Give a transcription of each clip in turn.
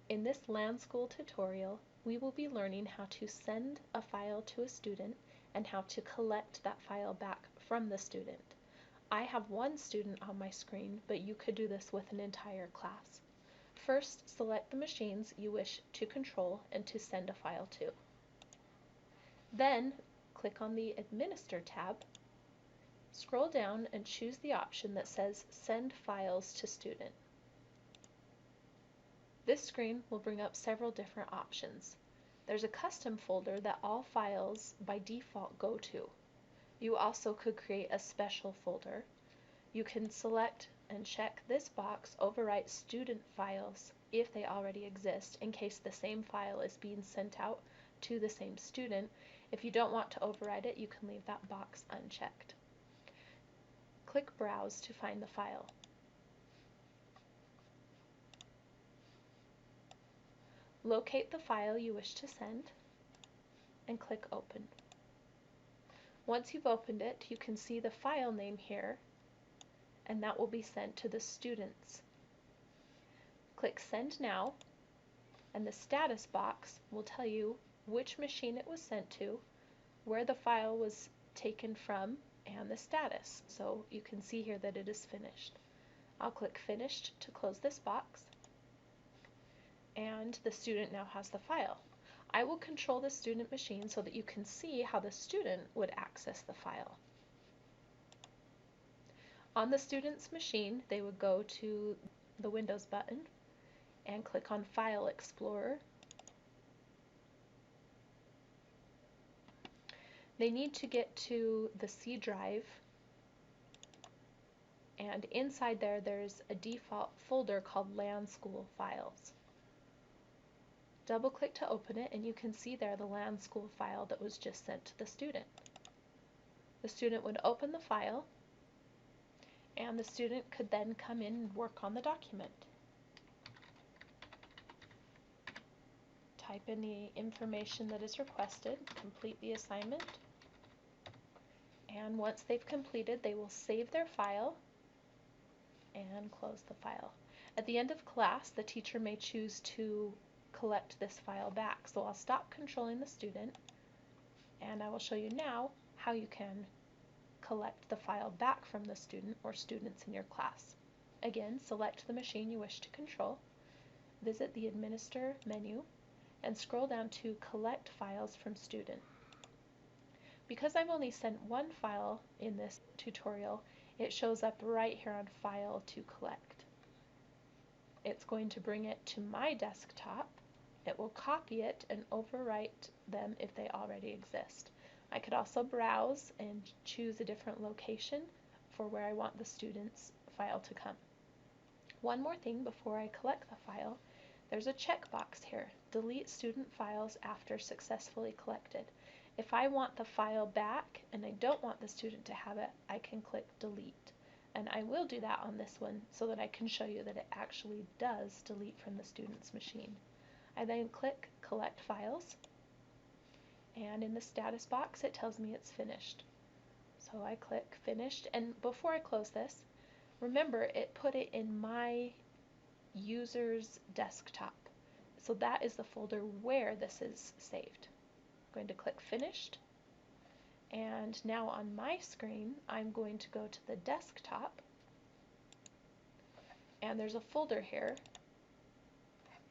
In this Lanschool tutorial, we will be learning how to send a file to a student and how to collect that file back from the student. I have one student on my screen, but you could do this with an entire class. First, select the machines you wish to control and to send a file to. Then, click on the Administer tab, scroll down and choose the option that says Send Files to Student. This screen will bring up several different options. There's a custom folder that all files by default go to. You also could create a special folder. You can select and check this box, Overwrite Student Files, if they already exist, in case the same file is being sent out to the same student. If you don't want to override it, you can leave that box unchecked. Click Browse to find the file. Locate the file you wish to send and click Open. Once you've opened it, you can see the file name here, and that will be sent to the students. Click Send Now, and the status box will tell you which machine it was sent to, where the file was taken from, and the status. So you can see here that it is finished. I'll click Finished to close this box, and the student now has the file. I will control the student machine so that you can see how the student would access the file. On the student's machine, they would go to the Windows button and click on File Explorer. They need to get to the C drive, and inside there's a default folder called Lanschool Files. Double-click to open it, and you can see there the Lanschool file that was just sent to the student. The student would open the file, and the student could then come in and work on the document. Type in the information that is requested, complete the assignment, and once they've completed, they will save their file and close the file. At the end of class, the teacher may choose to collect this file back. So I'll stop controlling the student, and I will show you now how you can collect the file back from the student or students in your class. Again, select the machine you wish to control, visit the Administer menu, and scroll down to Collect Files from Student. Because I've only sent one file in this tutorial, it shows up right here on File to Collect. It's going to bring it to my desktop. It will copy it and overwrite them if they already exist. I could also browse and choose a different location for where I want the student's file to come. One more thing before I collect the file, there's a checkbox here, Delete Student Files After Successfully Collected. If I want the file back and I don't want the student to have it, I can click Delete. And I will do that on this one so that I can show you that it actually does delete from the student's machine. I then click Collect Files, and in the status box it tells me it's finished. So I click Finished, and before I close this, remember it put it in my user's desktop. So that is the folder where this is saved. I'm going to click Finished, and now on my screen I'm going to go to the desktop, and there's a folder here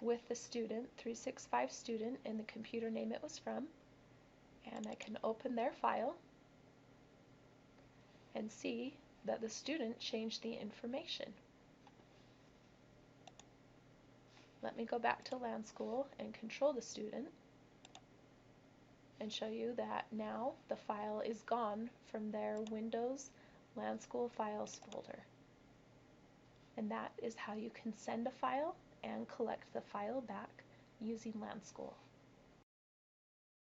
with the student, 365 student, and the computer name it was from, and I can open their file and see that the student changed the information. Let me go back to Lanschool and control the student and show you that now the file is gone from their Windows Lanschool Files folder. And that is how you can send a file and collect the file back using Lanschool.